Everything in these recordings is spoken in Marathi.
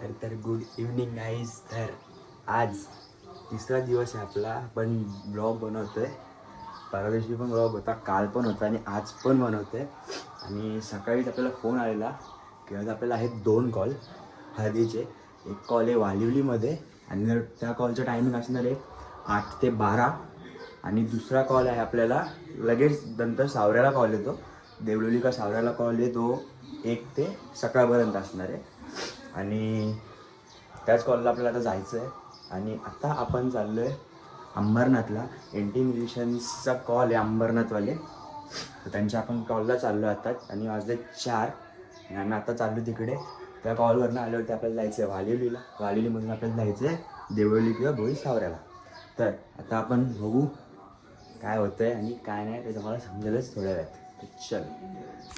तर गुड इव्हनिंग गाईज. तर आज तिसरा दिवस आहे आपला. आपण ब्लॉग बनवतो आहे. परवा दिवशी पण ब्लॉग होता, काल पण होता आणि आज पण बनवतो आहे. आणि सकाळीच आपल्याला फोन आलेला की आज आपल्याला आहेत 2 कॉल हळदीचे. एक कॉल आहे वालिवलीमध्ये आणि जर त्या कॉलचं टायमिंग असणार आहे 8 ते 12. आणि दुसरा कॉल आहे आपल्याला लगेच नंतर सावऱ्याला कॉल येतो. देवळोली का सावऱ्याला कॉल येतो 1 ते सकाळपर्यंत असणार आहे. आणि त्याच कॉलला आपल्याला आता जायचं आहे. आणि आता आपण चाललो आहे अंबरनाथला. एन.टी. म्युझिशियन्सचा कॉल आहे अंबरनाथवाले, तर त्यांच्या आपण कॉलला चाललो आहे आता. आणि वाजले 4 आणि आम्ही आता चाललो तिकडे. त्या कॉलवरनं आल्यावरती आपल्याला जायचं आहे वालिवलीला. वालिवलीमधून आपल्याला जायचं आहे देवळी किंवा भोई सावऱ्याला. तर आता आपण बघू काय होतं आहे आणि काय नाही ते तुम्हाला समजेलच थोड्या वेळात. चल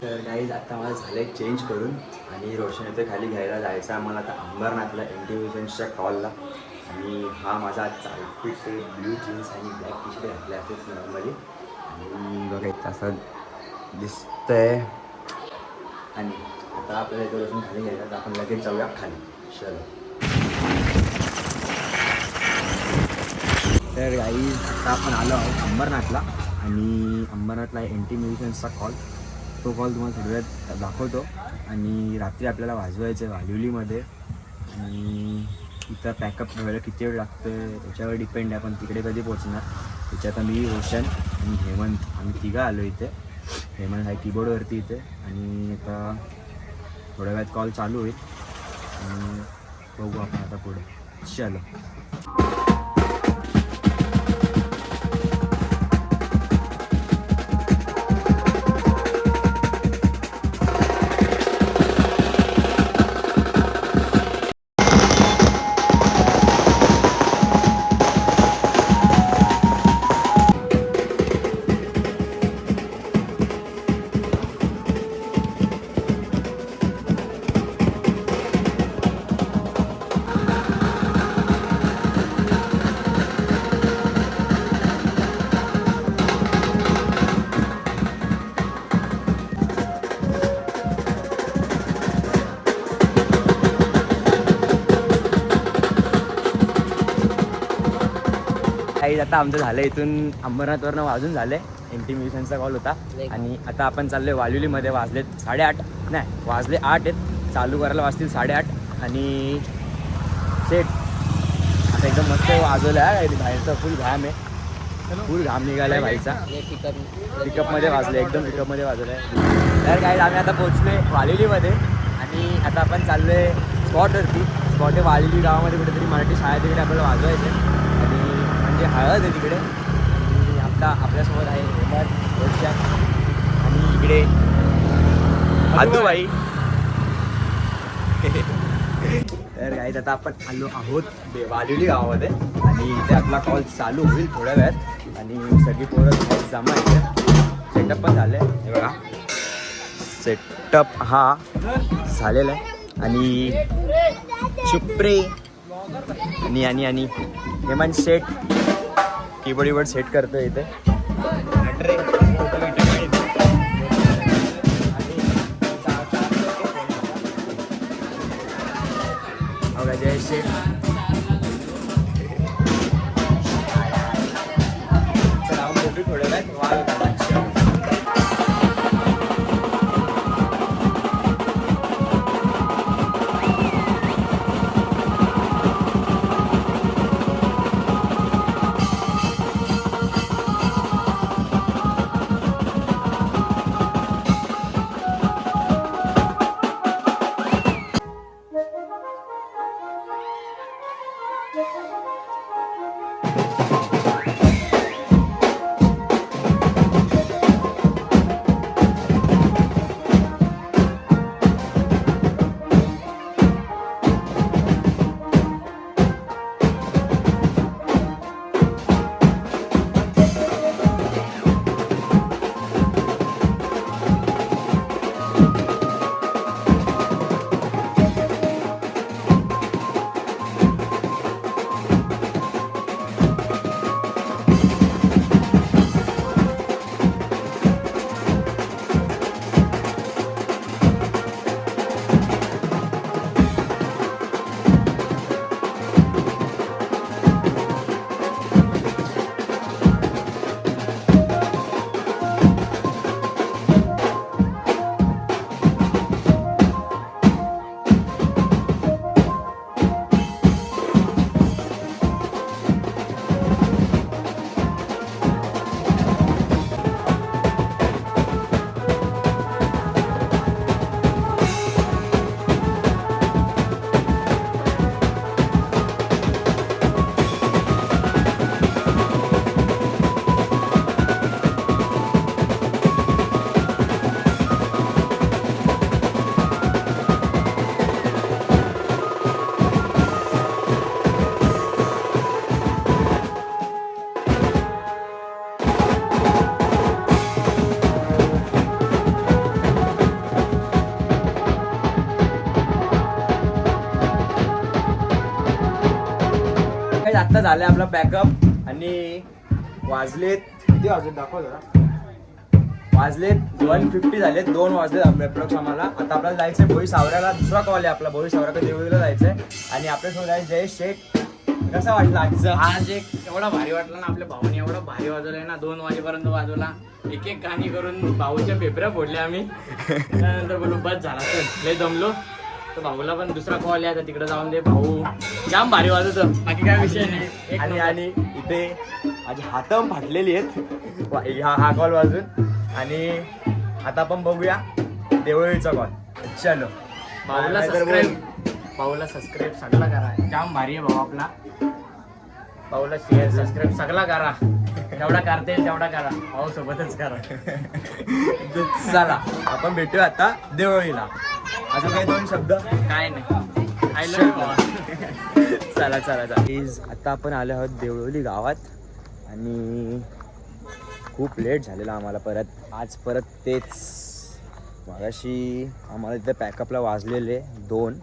तर गाईज आता मला झालं आहे चेंज करून आणि रोशन येथे खाली घ्यायला जायचं आहे आम्हाला आता अंबरनाथला एन.टी. म्युझिशियन्सच्या कॉलला. आणि हा माझा आजचा आउटफिट आहे. ब्ल्यू जीन्स आणि ब्लॅक टी शर्ट घातले असेच नॉर्मली. आणि बघा इथं असं दिसतंय. आणि आता आपल्याला इथं रोशन खाली घ्यायला तर आपण लगेच जाऊया खाली. चलो तर गाईज आता आपण आलो आहोत अंबरनाथला. आणि अंबरनाथला एन.टी. म्युझिशियन्सचा कॉल, तो कॉल तुम्हाला थोड्या वेळात दाखवतो. आणि रात्री आपल्याला वाजवायचं आहे वालिवलीमध्ये. आणि इथं पॅकअप ठेवायला किती वेळ लागतो आहे त्याच्यावर डिपेंड आहे आपण तिकडे कधी पोहोचणार. त्याच्यात मी रोशन आणि हेमंत आम्ही तिघं आलो इथे. हेमंत आहे कीबोर्डवरती इथे. आणि आता थोड्या वेळात कॉल चालू होईल आणि बघू आपण आता पुढे. चलो काही आता आमचं झालं इथून अंबरनाथवरनं वाजून झालं आहे. एन.टी. म्युझिशियन्सचा कॉल होता आणि आता आपण चाललो आहे वालिवलीमध्ये. वाजलेत 8:30 नाही वाजले 8 आहेत. चालू करायला वाजतील 8:30. आणि सेट आता एकदम मस्त वाजवलं आहे. बाहेरचा फुल घाम आहे, फुल घाम निघाला आहे भाईचा. पिकअपमध्ये वाजले, एकदम पिकअपमध्ये वाजवलं आहे. तर काय आम्ही आता पोहोचलो आहे वालिवलीमध्ये. आणि आता आपण चाललो आहे स्पॉटवरती. स्पॉट आहे वालिवली गावामध्ये कुठेतरी मराठी शाळा, तिकडे आपल्याला वाजवायचं आहे. आणि म्हणजे हळद आहे तिकडे. आणि आपल्यासोबत आहे हेमंत, रोशन आणि इकडे आदूबाई. तर गाईज आता आपण आलो आहोत वालिवली गावामध्ये. आणि इथे आपला कॉल चालू होईल थोड्या वेळात. आणि सगळी पोरं जमा इथे. सेटअप पण झालं आहे, हे बघा सेटअप हा झालेला आहे. आणि शुप्रे आणि हेमंत सेट कीबोर्ड सेट करतो इथे. जय शेठ चला मोठी थोड्या वेळात आता झालं आपला पॅकअप आणि वाजलेत किती वाजलेत दाखव जरा. वाजलेत 1:50 झालेत, 2 वाजलेत अप्रॉक्स आम्हाला. आता आपल्याला जायचंय भोई सावऱ्याला. दुसरा कॉल आहे आपला, भोई सावरा देवळीला जायचंय. आणि आपल्यासोबत आहे जयेश शेख. कसा वाटला आजचा? आज एक एवढा भारी वाटला ना, आपल्या भाऊने एवढा भारी वाजवलंय ना, 2 वाजेपर्यंत वाजवला. एक एक गाणी करून भाऊच्या पेपऱ्या फोडल्या आम्ही. त्यानंतर बोलू बस झाला, तर लय जमलो. तर भाऊला पण दुसरा कॉल आहे, तर तिकडे जाऊन दे. भाऊ जाम भारी वाजवतो, बाकी काय विषय नाही. आणि इथे माझी हात फाटलेली आहेत हा कॉल वाजून. आणि आता आपण बघूया देवळीचा कॉल. चलो भाऊला सबस्क्राईब सगळा करा, जाम भारी आहे भाऊ आपला. भाऊला शेअर सबस्क्राईब सगळा करा, जेवढा करता येईल तेवढा करा, भाऊ सोबतच करा. चला आपण भेटूया आता देवळीला. अजून काही 2 शब्द? काय नाही, आय लव्ह यू भावा. चला चला प्लीज. आता आपण आलो आहोत देवळी गावात. आणि खूप लेट झालेला आम्हाला परत तेच. मगाशी आम्हाला इथे पॅकअपला वाजलेले 2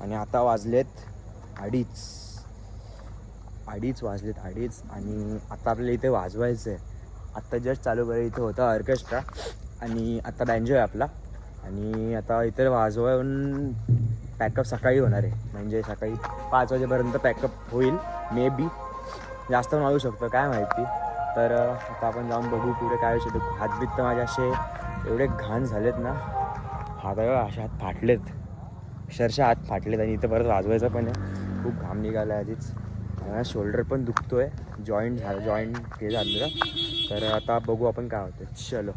आणि आता वाजलेत 2:30 वाजलेत. आणि आता आपल्याला इथे वाजवायचं आहे. आत्ता जस्ट चालू करायचं. इथे होता ऑर्केस्ट्रा आणि आता बँजो आहे आपला. आणि आता इथे वाजवून पॅकअप सकाळी होणार आहे. म्हणजे सकाळी 5 वाजेपर्यंत पॅकअप होईल. मे बी जास्त पण वाजू शकतो, काय माहिती. तर आता आपण जाऊन बघू पुढे काय विषय. हातबीत तर माझे असे एवढे घाण झालेत ना, असे हात फाटलेत, अक्षरशः हात फाटलेत. आणि इथं परत वाजवायचं पण आहे. खूप घाम निघाला आहे आधीच. शोल्डर पण दुखतो आहे, जॉईंट हे झालेलं. तर आता बघू आपण काय होतं. चलो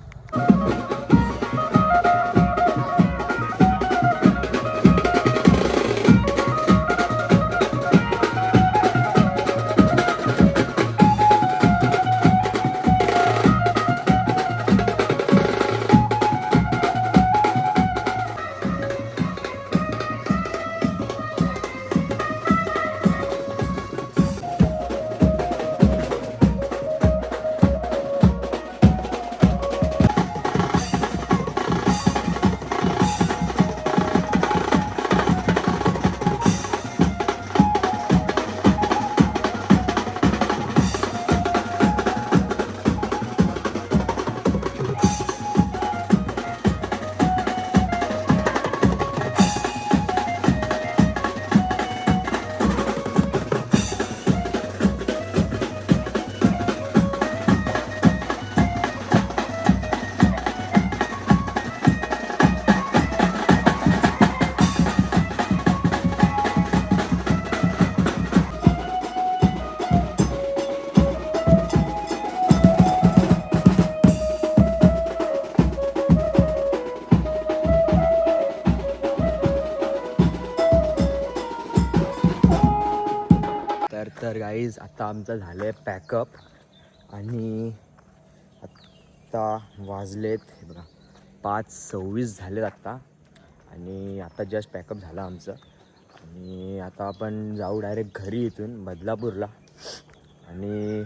तर गाईज आता आमचं झालं आहे पॅकअप. आणि आत्ता वाजलेत हे बघा 5:26 झालेत आत्ता. आणि आता जस्ट पॅकअप झालं आमचं. आणि आता आपण जाऊ डायरेक्ट घरी इथून बदलापूरला. आणि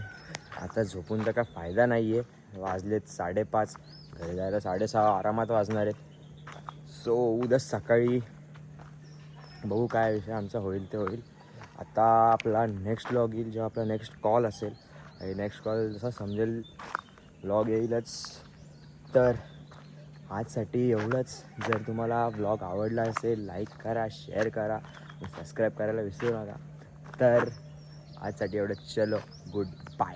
आता झोपून तर काय फायदा नाही आहे. वाजलेत 5:30, घरी जायला 6:30 आरामात वाजणार आहेत. सो उद्या सकाळी बघू काय विषय आमचा होईल ते होईल. आता आपला नेक्स्ट व्लॉग येईल जेव्हा आपला नेक्स्ट कॉल असेल. आणि नेक्स्ट कॉल जसा समजेल व्लॉग येईलच. तर आजसाठी एवढंच. जर तुम्हाला व्लॉग आवडला असेल लाईक करा, शेअर करा, सबस्क्राईब करायला विसरू नका. तर आजसाठी एवढंच. चलो गुड बाय.